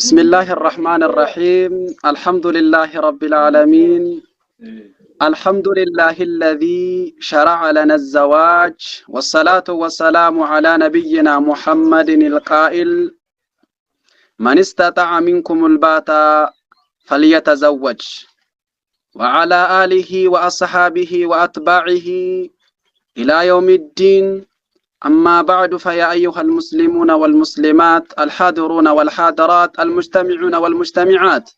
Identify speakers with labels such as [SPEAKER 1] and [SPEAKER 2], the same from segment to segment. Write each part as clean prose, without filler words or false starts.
[SPEAKER 1] بسم الله الرحمن الرحيم. الحمد لله رب العالمين. الحمد لله الذي شرع لنا الزواج، والصلاة والسلام على نبينا محمد القائل: من استطاع منكم الباءة فليتزوج، وعلى آله وأصحابه وأتباعه إلى يوم الدين. أما بعد، فيا أيها المسلمون والمسلمات الحاضرون والحاضرات المجتمعون والمجتمعات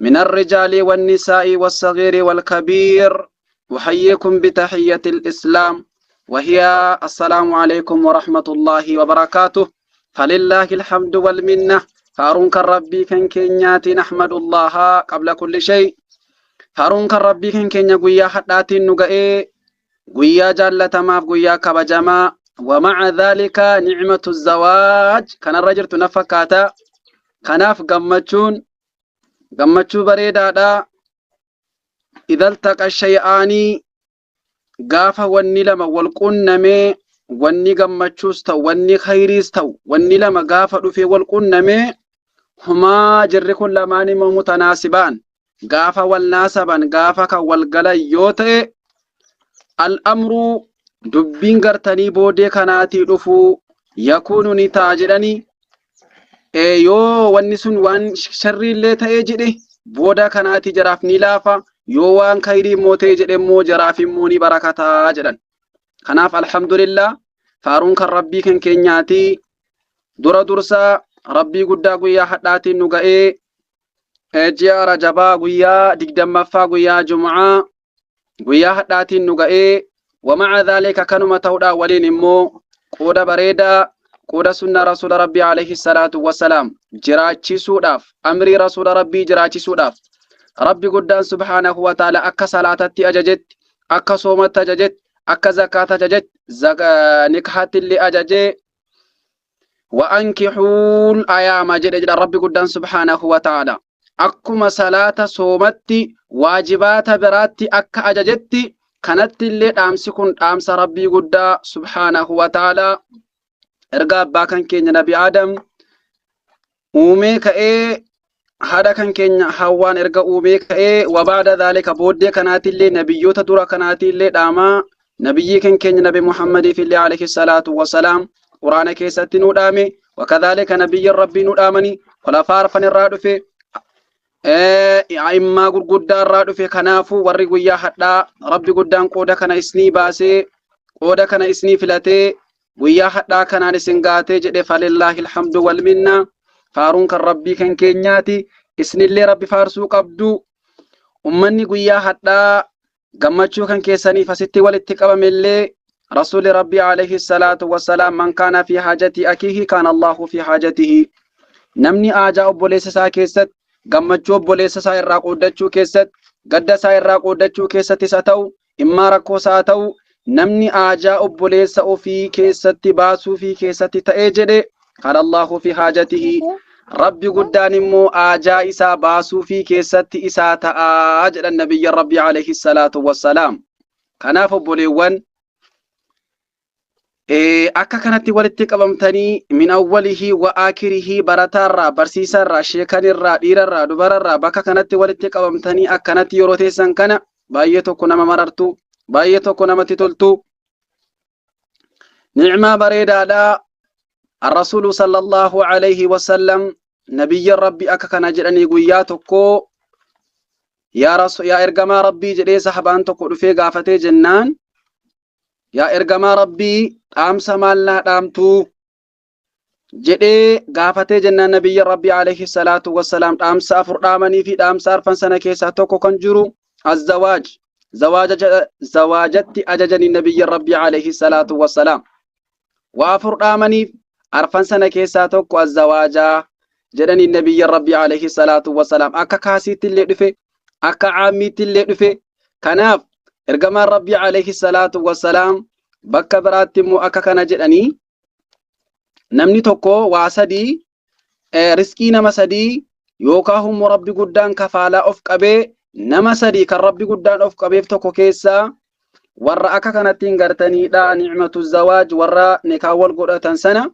[SPEAKER 1] من الرجال والنساء والصغير والكبير، أحييكم بتحية الإسلام، وهي السلام عليكم ورحمة الله وبركاته. فلله الحمد والمنة. فارون كالربي كن كينياتي نحمد الله قبل كل شيء. فارون كالربي كن كينيا قويا حداتي نقائي قويا جالة قويا كبجما. ومع ذلك نعمة الزواج كان الرجل تنفكاتا كناف قمتشو بريدا دا. إذا التقى الشيئان قافا واني لما والقنمي واني قمتشوستو واني خيريستو واني لما قافا في والقنمي هما جركن لماني متناسبان قافا والناسبان قافا والقليوتي الأمر dubbiin gartanii boodee kanaatii dhufu yakuunu ni ta'a jedhanii yoo wanni sun waan sharriillee ta'ee jedhe booda kanaatii jaraaf ni laafa, yoo waan khayrii immoo ta'ee jedhe immoo jaraaf immoo ni barakataa jedhan. Kanaaf alhamdulillah faaruun kan rabbii kan keenyaatii dura dursaa rabbii guddaa guyyaa hadhaatiin nu ga'ee ji'a rajabaa guyyaa 20ffaa guyyaa jumu'aa guyyaa hadhaatiin nu ga'ee. ومع ذلك كانوا متودا ولين مو قودا بريدا قودا سنة رسول ربي عليه الصلاة والسلام جراچي سوداف أمري رسول ربي جراچي سوداف ربي قدان سبحانه وتعالى أكا صلاة أججت أكا صومة أججت أكا زكاة أججت نكحة اللي أججت وأنكحوا الأيام جد ربي قدان سبحانه وتعالى أكما صلاة صومتي واجبات براتي أكا أججت kanatti illee dhaamsi kun dhaamsa rabbii guddaa subhaanahu wa ta'ala erga abbaa kan keenya nabi Adam uumee ka'ee haadha kan keenya Hawwaan erga uumee ka'ee wabaada dhaalika booddee kanaatti illee nabiyyoota dura kanaatti illee dhaamaa nabiyyi kan keenya nabi Muhammadii fillee alayhi salaatu wasalaam quraana keessatti nu dhaame wakadhalika nabiyyi rabbii nu dhaamani khulafaa arfan irraa dhufe imma gurguddaa irraa dhufe. Kanaafu warri guyyaa hadhaa rabbi guddaan qooda kana isnii baasee qooda kana isnii filatee guyyaa hadhaa kanaan isin gaatee jedhe falillahi alhamdu wal minna. Faaruun kan rabbii kan keenyaati, isnillee rabbi faarsuu qabdu. Ummanni guyyaa hadhaa gammachuu kan keessaniif asitti walitti qabamellee rasuuli rabbii alayhi salaatu wassalaam man kaana fi haajati akiihi kaana allahu fi haajatihi. Namni aajaa obboleessa isaa keessatti gammachuu obboleessa isaa irraa qooddachuu keessatti gadda isaa irraa qooddachuu keessattis haa ta'u immaa rakkoo isaa ta'u namni aajaa obboleessa ofii keessatti baasuu fi keessatti ta'ee jedhe kan Allahu fi haajatihi rabbi guddaan immoo aajaa isaa baasuu fi keessatti isaa ta'aa jedhan nabiyyi rabbi alayhi salaatu wassalaam. Kanaaf obboleewwan akka kanatti walitti qabamtanii min awwalihi wa aakirihi barataarraa barsiisarraa sheekanirraa dhiirarraa dubararraa bakka kanatti walitti qabamtanii akkanatti yeroo teessan kana baay'ee tokko nama marartu, baay'ee tokko namatti toltu. Ni'maa bareedaadha. Ar-rasuulu sallallahu alayhi wa sallam nabiyyi rabbi akka kana jedhanii guyyaa tokko yaa ergamaa rabbii jedhee sahabaan tokko dhufee gaafatee jennaan yaa ergamaa rabbii dhaamsa maal naa dhaamtu jedhee gaafatee jennaan nabiyyi rabbii alayhi salaatu wassalaam dhaamsa afur dhaamanii fi dhaamsa arfan sana keessaa tokko kan jiru azzawaaj zawaajatti ajajanii nabiyyi rabbii alayhi salaatu wassalaam waa afur dhaamaniif arfan sana keessaa tokko azzawaajaa jedhanii nabiyyi rabbii alayhi salaatu wassalaam akka kaasiitti illee dhufe akka caammiitti illee dhufe. Kanaaf ergamaan rabbii alayhi salaatu wassalaam bakka biraatti immoo akka kana jedhanii namni tokko waa sadii riskii nama sadii yookaan humna rabbi guddaan kafaalaa of qabee nama sadii kan rabbi guddaan of qabeef tokko keessaa warra akka kanatti gartaniidha ni'matu zawaaj warra nikaa wal godhatan sana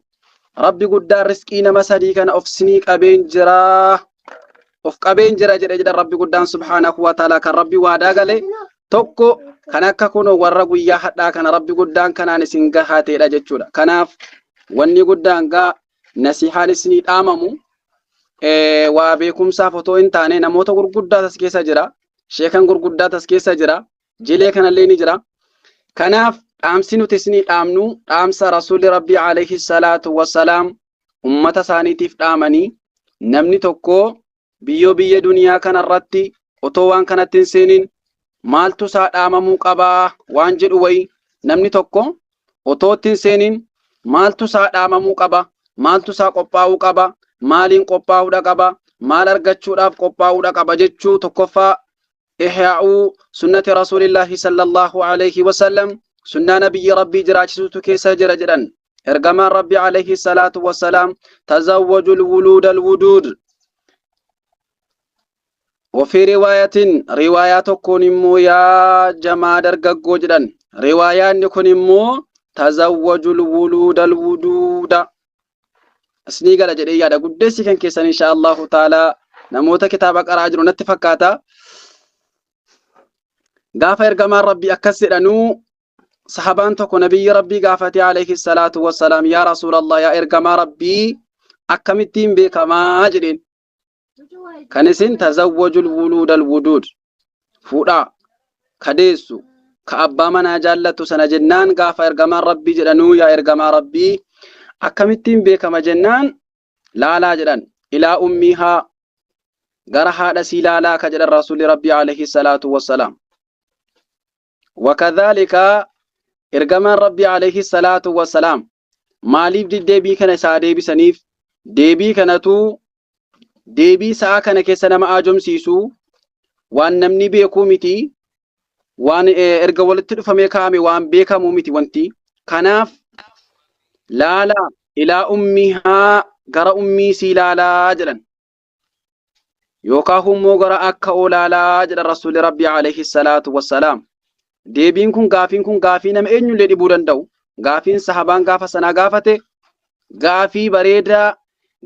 [SPEAKER 1] rabbi guddaan riskii nama sadii kana of sinii qabeen jira of qabeen jira jedha rabbi guddaan subhaanahu wa ta'ala kan rabbi waadaa gale tokko kan akka kunoo warra guyyaa hadhaa kana rabbi guddaan kanaan isin gahateedha jechuudha. Kanaaf wanni guddaan gaa nasihaan isinii dhaamamu waa beekumsaaf otoo hin taane namoota gurguddaa tas keessa jira, sheekan gurguddaa tas keessa jira, jilee kanallee ni jira. Kanaaf dhaamsi nuti isinii dhaamnu dhaamsa rasuulli rabbii alayhi salaatu wassalaam ummata isaaniitiif dhaamanii namni tokko biyya duniyaa kanarratti otoo waan kanatti hin seenin maaltu isaa dhaamamuu qabaa waan jedhu wayi namni tokko otoo ittiin seenin maaltu isaa dhaamamuu qaba, maaltu isaa qophaa'uu qaba, maaliin qophaa'uudha qaba, maal argachuudhaaf qophaa'uudha qaba jechuu tokkoffaa ihyaa'uu sunnati rasuulillahi sallallahu alayhi wasallam sunnaa nabiyyi rabbii jiraachisuutu keessa jira jedhan ergamaan rabbii alayhi salaatu wassalaam tazawwajul wuluud alwuduud. وفي رواية رواية تكون مو يا جماعة درجو جدا رواية نكون مو تزوج الولود الودود أسنيقا لجدي يا دا قدسي كان كيسان إن شاء الله تعالى نموت كتابك أراجل نتفكاتا غافة إرقام ربي أكسر أنو صحابان تكو نبي ربي غافتي عليه الصلاة والسلام يا رسول الله يا إرقام ربي أكمتين بكما جدين كنسين تزوج الولود الودود فودا كديسو كأبا منا جالتو سنة جنان غافة إرقام ربي جدنو يا إرقام ربي أكمتين بكما جنان لا لا جدن إلى أمها غرها دسي لا لا كجد الرسول ربي عليه الصلاة والسلام وكذلك إرقام ربي عليه الصلاة والسلام ماليف دي ديبي كان سادي بسنيف ديبي كانتو deebii sa'a kana keessa nama aajomsiisu waan namni beeku miti waan erga walitti dhufamee kaame waan beekamu miti wanti kanaaf laala ilaa ummihaa gara ummii si laalaa jedhan yookaan immoo gara akka olaalaa jedhan rasuulli rabbii alayhi salaatu wassalaam. Deebiin kun gaafii nama eenyullee dhibuu danda'u gaafiin sahabaan gaafa sanaa gaafate gaafii bareedaa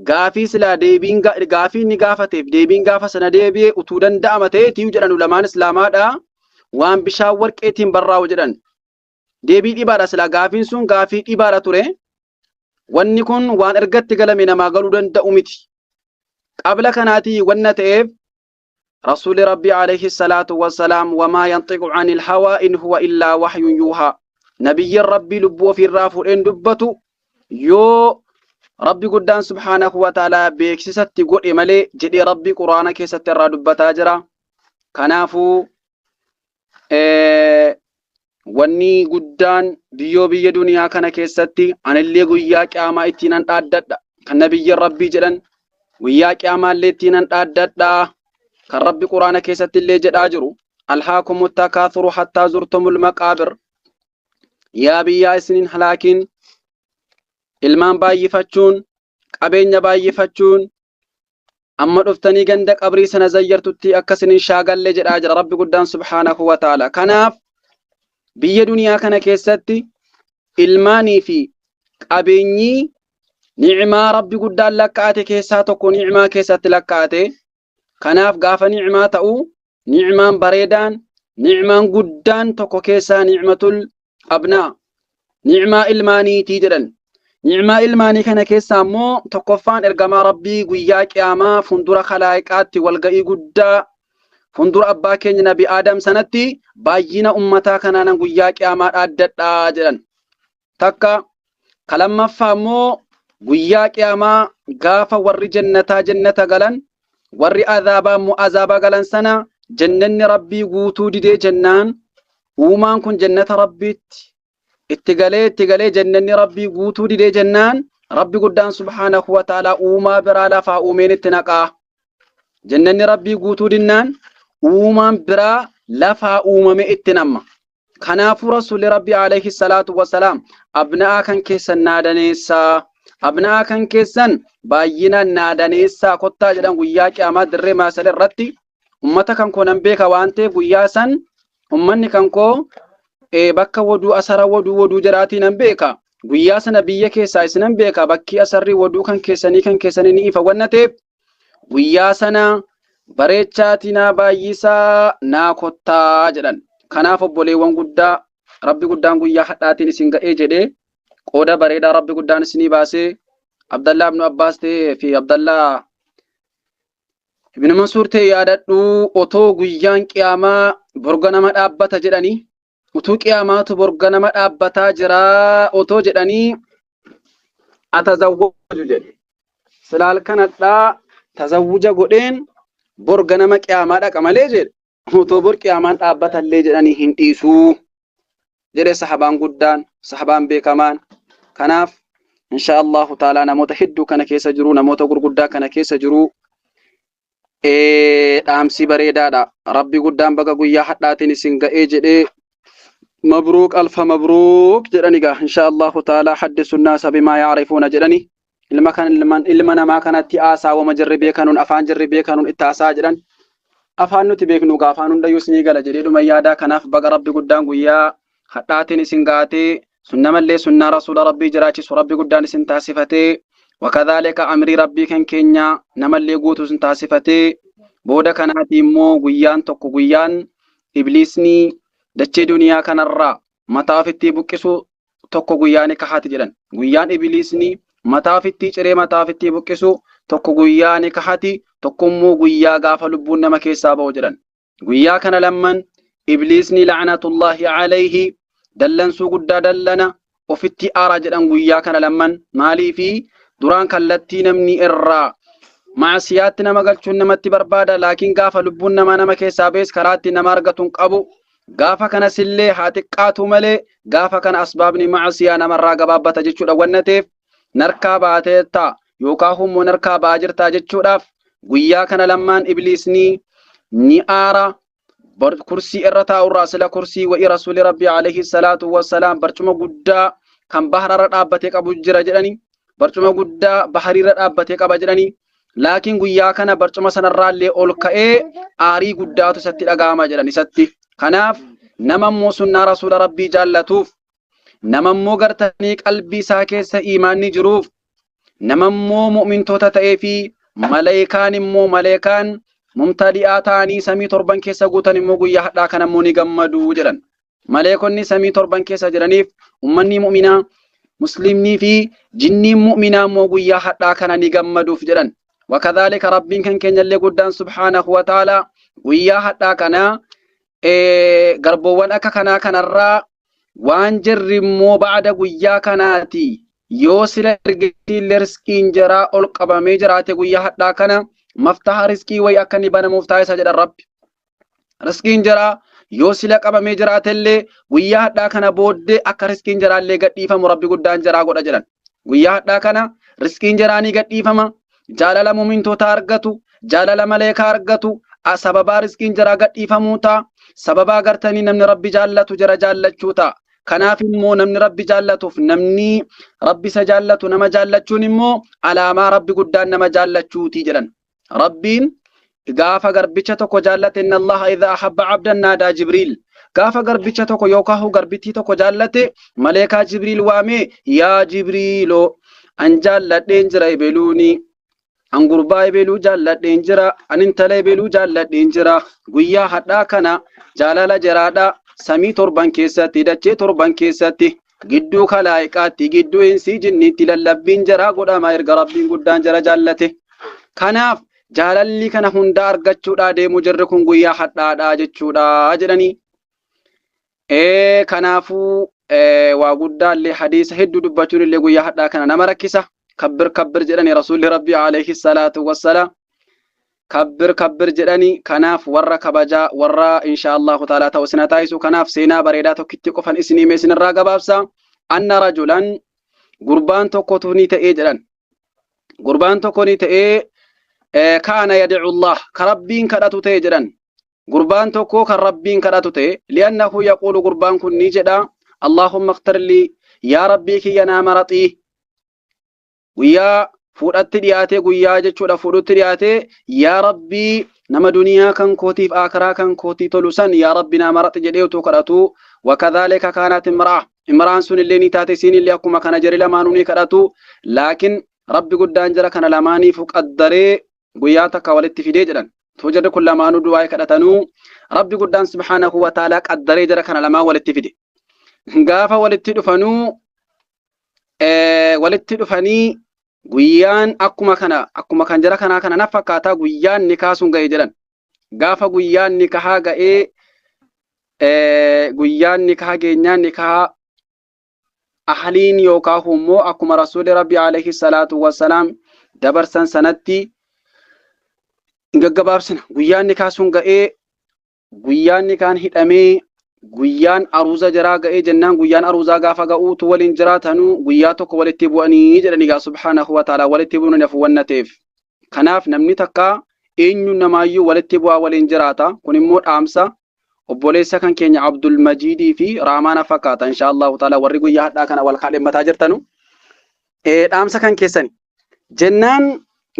[SPEAKER 1] gaafii silaa deebiin gaafii ni gaafateef deebiin gaafa sana deebi'ee utuu danda'ama ta'eetii jedhan ulamaan islaamaadha waan bishaan warqeetiin barraa'u jedhan deebii dhibaadha silaa gaafiin sun gaafii dhibaadha ture wanni kun waan ergatti galame namaa galuu danda'u miti qabla kanaatii wanna ta'eef rasuuli rabbii alayhi salaatu wassalaam wamaa yantiqu anil hawaa in huwa illaa wahyun yuuhaa nabiyyin rabbii lubbuu ofirraa fuudheen dubbatu yoo rabbi guddaan subhaanahu wa ta'ala beeksisatti godhe malee jedhee rabbi quraana keessatti irraa dubbataa jira. Kanaafuu wanni guddaan biyya duniyaa kana keessatti anillee guyyaa qiyaamaa ittiin an dhaaddadha kan nabiyyin rabbii jedhan guyyaa qiyaamaallee ittiin an dhaaddadha kan rabbi quraana keessatti illee jedhaa jiru alhaakumut takaathuru hattaa zurtumul maqaabir yaa biyyaa isinin halaakiin ilmaan baay'ifachuun qabeenya baay'ifachuun amma dhuftanii ganda qabrii sana zayyartutti akkasinin shaagalle jedhaa jira rabbi guddaan subhaanahu wa ta'ala. Kanaaf biyya duniyaa kana keessatti ilmaanii fi qabeenyi ni'maa rabbi guddaan lakkaa'ate keessaa tokko ni'maa keessatti lakkaa'ate. Kanaaf gaafa ni'maa ta'u ni'maan bareedaan ni'maan guddaan tokko keessaa ni'matul abnaa ni'maa ilmaaniitii jedhan. Ni'maa ilmaanii kana keessaa immoo tokkoffaan ergamaa rabbii guyyaa qiyaamaa fundura khalaayiqaatti walga'ii guddaa fundura abbaa keenya nabi Aadam sanatti baay'ina ummataa kanaan guyyaa qiyaamaa dhaaddadhaa jedhan. Takka kalammaffaa immoo guyyaa qiyaamaa gaafa warri jannataa jannata galan warri azaabaa immoo azaabaa galan sana jannanni rabbii guutuu didee jennaan uumaan kun jannata rabbiitti itti galee jannanni rabbii guutuu didee jennaan rabbi guddaan subhaanahu wa ta'ala uumaa biraa lafaa uumeen itti naqaa jannanni rabbii guutuu dinnaan uumaan biraa lafaa uumame itti namma. Kanaafuu rasuulli rabbii alayhi salaatu wassalaam abna'aa kan keessan naadaneessaa abna'aa kan keessan baay'inaan naadaneessaa kottaa jedhan guyyaa qiyaamaa dirree maasal irratti ummata kan koo nan beeka waan ta'eef guyyaa san ummanni kan koo bakka waduu asara waduu jiraatii nan beeka guyyaa sana biyya keessaa isinan beeka bakki asarri waduu kan keessanii ni ifa wannateef guyyaa sana bareechaati naa baay'isaa naa kottaa jedhan. Kanaaf obboleewwan guddaa rabbi guddaan guyyaa hadhaatiin isin ga'ee jedhee qooda bareedaa rabbi guddaan isinii baasee Abdallah ibn Abbas fi Abdallah ibn Mansuur yaadadhu otoo guyyaan qiyaamaa borga nama dhaabbata jedhanii utuu qiyaamaatu borga nama dhaabbataa jira otoo jedhanii atazawwaju jedhe silaal kanadhaa tazawwuja godheen borga nama qiyaamaa dhaqa malee jedhe otoo bor qiyaamaan dhaabbatallee jedhanii hin dhiisuu jedhe sahabaan guddaan sahabaan beekamaan. Kanaaf insha Allahu ta'ala namoota hedduu kana keessa jiru namoota gurguddaa kana keessa jiru dhaamsi bareedaadha. Rabbi guddaan baga guyyaa hadhaatiin isin ga'ee jedhee مبروك ألف مبروك جراني قا إن شاء الله تعالى حدث الناس بما يعرفون جراني إلما ما كانت تآسا ومجربي كانون أفان جربي كانون إتاسا جران أفان نتبيك نوغا أفانون دا يسني قال جريد ميادا كناف بقى ربي قدان قويا حتاتي نسنغاتي سنما اللي سنة رسول ربي جراتي ربي قدان سنتاسفتي وكذلك أمري ربي كان كينيا نما اللي قوتو سنتاسفتي بودا كاناتي مو قويان توكو قويان إبليسني dachee duniyaa kanarraa mataa ofitti buqqisu tokko guyyaa ni kahati jedhan. Guyyaan ibliisni mataa ofitti ciree mataa ofitti buqqisu tokko guyyaa ni kahati tokkommoo guyyaa gaafa lubbuun nama keessaa ba'u jedhan. Guyyaa kana lamman ibliisni la'natullahi alayhi dallansuu guddaa dallana ofitti aara jedhan guyyaa kana lamman maaliifi duraan kallattii namni irraa maasiyaatti nama galchuun namatti barbaada laakiin gaafa lubbuun nama keessaa ba'es karaatti nama argatuun qabu. Gaafa kana sillee haa xiqqaatu malee gaafa kana asbaabni maasiyaa namarraa gabaabbata jechuudha wannateef narkaa baateetta yookaan hummoo narkaa baa jirtaa jechuudhaaf guyyaa kana lammaan ibliisni ni aara kursii irra taa'urraa sila kursii wa'i rasuuli rabbii alayhi salaatu wassalaam barcuma guddaa kan bahararra dhaabbatee qabu jira jedhani barcuma guddaa bahariirra dhaabbatee qaba jedhani laakiin guyyaa kana barcuma sanarraallee ol ka'ee aarii guddaatu isatti dhaga'ama jedhan isatti. Kanaaf nama immoo sunnaa rasuula rabbii jaallatuuf nama immoo gartanii qalbii isaa keessa iimaanni jiruuf nama immoo mu'mintoota ta'ee fi maleekaan immoo maleekaan mumtadi'aa ta'anii samii torban keessa guutan immoo guyyaa hadhaa kana immoo ni gammadu jedhan. Maleekonni samii torban keessa jiraniif ummanni mu'minaa muslimnii fi jinniin mu'minaa immoo guyyaa hadhaa kana ni gammaduuf jedhan. Wakadhaalika rabbiin kan keenyallee guddaan subhaanahu wa ta'ala guyyaa hadhaa kana garboowwan akka kanaa kanarraa waan jirri immoo ba'ada guyyaa kanaati yoo sila ergeetiillee riskiin jiraa ol qabamee jiraate guyyaa hadhaa kana maftaha riskii wayi akka ni banamuuf taasisa jedhan rabbi. Riskiin jiraa yoo sila qabamee jiraatellee guyyaa hadhaa kana booddee akka riskiin jiraallee gadhiifamu rabbi guddaan jiraa godha jedhan. Guyyaa hadhaa kana riskiin jiraa ni gadhiifama jaalala mu'mintoota argatu jaalala maleekaa argatu sababaa riskiin jiraa gadhiifamuu ta'a. Sababa agartanii namni rabbi jaallatu jira jaallachuu ta'a. Kanaaf immoo namni rabbi jaallatuuf namni rabbi isa jaallatu nama jaallachuun immoo alaamaa rabbi guddaan nama jaallachuuti jedhan. Rabbiin gaafa garbicha tokko jaallate inna allaha idha ahabba abdan naadaa jibriil. Gaafa garbicha tokko yookaan garbittii tokko jaallate maleekaa jibriil waamee yaa jibriiloo an jaalladheen jira ibeluuni. An gurbaa ebeluu jaalladheen jira an intala ebeluu jaalladheen jira guyyaa hadhaa kana jaalala jiraadha samii torban keessatti dachee torban keessatti gidduu kalaayiqaatti gidduu insi jinniitti lallabbiin jira godhama erga rabbiin guddaan jira jaallate. Kanaaf jaalalli kana hunda argachuudha deemu jirri kun guyyaa hadhaadha jechuudha jedhanii. Kanaafuu waa guddaallee hadiisa hedduu dubbachuun illee guyyaa hadhaa kana nama rakkisa. كبر كبر جدني رسول ربي عليه الصلاة والسلام كبر كبر جدني كناف ورا كبجا ورا إن شاء الله تعالى توسنا تايسو كناف سينا بريداتو كتي قفن اسني مسن الراقة بابسا أن رجلا قربان توقتوني تأي جدن قربان توقتوني تأي كان يدعو الله كربين كداتو تأي جدن قربان توقو كربين كداتو تأي لأنه يقول قربان كني جدا اللهم اختر لي يا ربي كي ينام رطيه guyyaa fuudhatti dhiyaate guyyaa jechuudha fuudhutti dhiyaate yaa rabbii nama duniyaa kan kootiif akiraa kan kootii tolu san yaa rabbi nama marati jedhee utuu kadhatu wakadhaalika kaanat imra'a imraan sun illee ni taate isiin illee akkuma kana jari lamaanuu ni kadhatu laakiin rabbi guddaan jara kana lamaaniif qaddaree guyyaa takka walitti fidee jedhan tu jarri kun lamaanuu du'aa kadhatanuu rabbi guddaan subhaanahu wa ta'ala qaddaree jara kana lamaan walitti fide gaafa walitti dhufanii guyyaan akkuma kan jara kanaa kana na fakkaataa guyyaan nikaa sun ga'e jedhan gaafa guyyaan nikahaa ga'ee guyyaan nikahaa geenyaan nikahaa ahliin yookaan immoo akkuma rasuulli rabbi alayhi salaatu wassalaam dabarsan sanatti gaggabaabsina guyyaan nikaa sun ga'ee guyyaan nikaan hidhamee guyyaan aruuza jaraa ga'ee jennaan guyyaan aruuzaa gaafa ga'uutu waliin jiraatanuu guyyaa tokko walitti bu'anii jedhanii gaa subhaanahu wa ta'ala walitti bu'uun nafu wannateef kanaaf namni takka eenyu namaayyuu walitti bu'aa waliin jiraata kun immoo dhaamsa obboleessa kan keenya Abdul Majidii fi Raamaana fakkaata inshallah ta'ala warri guyyaa hadhaa kana wal kaadhimmataa jirtanu dhaamsa kan keessani jennaan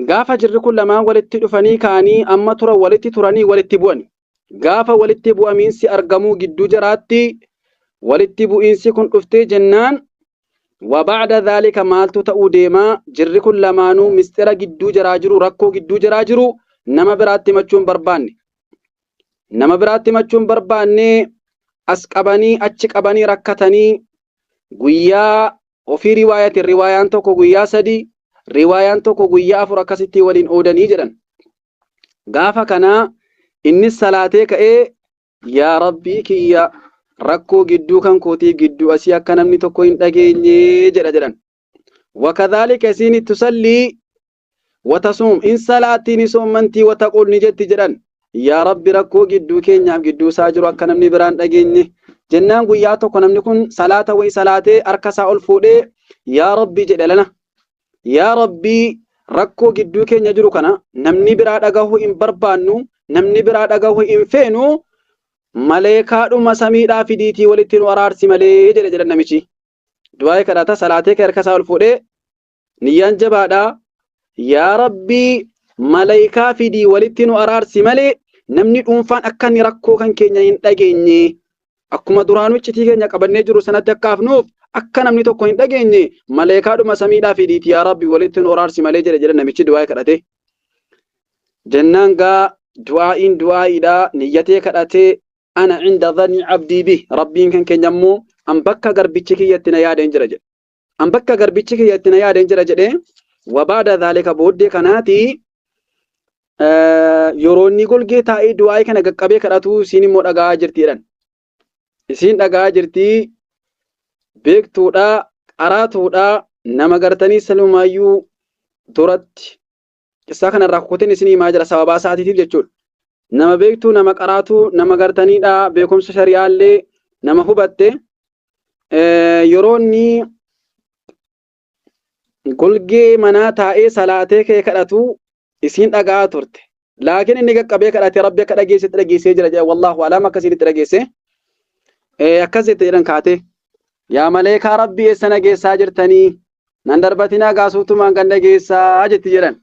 [SPEAKER 1] gaafa jirri kun lamaan walitti dhufanii kaanii amma turan walitti turanii walitti bu'ani gaafa walitti bu'amiinsi argamuu gidduu jiraatti walitti bu'iinsi kun dhuftee jennaan وبعد ذلك مالتو تأو ديما جري كل لمانو مسترا جدو جراجرو ركو جدو جراجرو نما براتي مچون برباني أسقباني أچقباني ركتاني قويا وفي روايان توكو قويا سدي روايان توكو قويا فركستي ولين أوداني جران غافا كنا إني الصلاة كأي يا ربي كيا ركو جدو كان كوتي جدو أسيا كان مني توكوين تجيني جرا وكذلك سيني تصلي وتصوم إن صلاتي نصوم منتي وتقول نجت جرا يا ربي ركو جدو كينيا جدو ساجرو كان مني بران تجيني جنان قياتو كنا منكون صلاة وي صلاة أركسا الفودي يا ربي جدلنا يا ربي ركو جدو كينيا جرو كنا نمني برا دغاهو إن بربانو نمني برا دغاهو إن فينو maleekaadhuma samiidhaa fidiitii walitti nu araarsi malee jedhe namichi du'aa kadhata salaatee harkasaa ol fuudhee niyyaan jabaadha yaa rabbii maleekaa fidii walitti nu araarsi malee namni dhuunfaan akka inni rakkoo kan keenya hin dhageenye akkuma duraanuu iccitii keenya qabannee jiru sanatti akkaafnuuf akka namni tokko hin dhageenye maleekaadhuma samiidhaa fidiitii yaa rabbii walitti nu araarsi malee jedhe namichi du'aa kadhate jennaan gaa du'aa'iin du'aa'iidha niyyatee kadhatee أنا عند ظن عبدي به ربي كان يمو أم بكا غربيتشي يتنا يا دنجرج أم بكا غربيتشي يتنا يا دنجرج وبعد ذلك بودي كناتي يروني قول جيتا أي دعاء كان قبي كراتو سيني مود أجا جرتيران سين أجا جرتي بيك تودا أراتودا نما غرتني سلومايو دورت كساكن الركوتين سيني ماجرا سوابا ساعتي تيجول nama beektu nama qaraatu nama gartaniidha beekumsa shari'aallee nama hubatte yeroonni golgee manaa taa'ee salaatee kee kadhatu isiin dhagaa turte laakiin inni qaqqabee kadhate rabbi akka dhageessee jira jedha wallahu alaam akkasitti dhageesse akkasitti jedhan kaate yaa maleekaa rabbi eessa nageessaa jirtanii nan darbatinaa gaasuutumaan kan dhageessaa jetti jedhan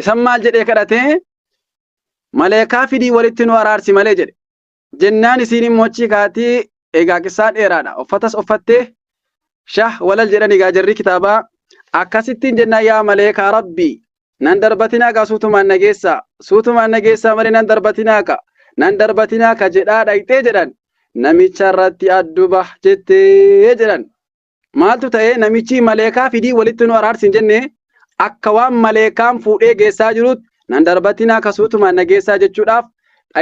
[SPEAKER 1] isan maal jedhee kadhate maleekaa fidii walitti nu araarsi malee jedhe jennaan isiin mochi kaatii egaa qissaa dheeraadha uffatas uffattee shah walal jedhan egaa jarri kitaabaa akkasittiin jennaan yaa maleekaa rabbii nan darbatinaa gaa suutumaan nageessaa malee nan darbatinaa ka jedhaa dhayxee jedhan namicha irratti adduba jettee jedhan maaltu ta'ee namichi maleekaa fidii walitti nu araarsi hin jenne akka waan maleekaan fuudhee geessaa jirutti nan darbatinaa kasuutumaan nageessaa jechuudhaaf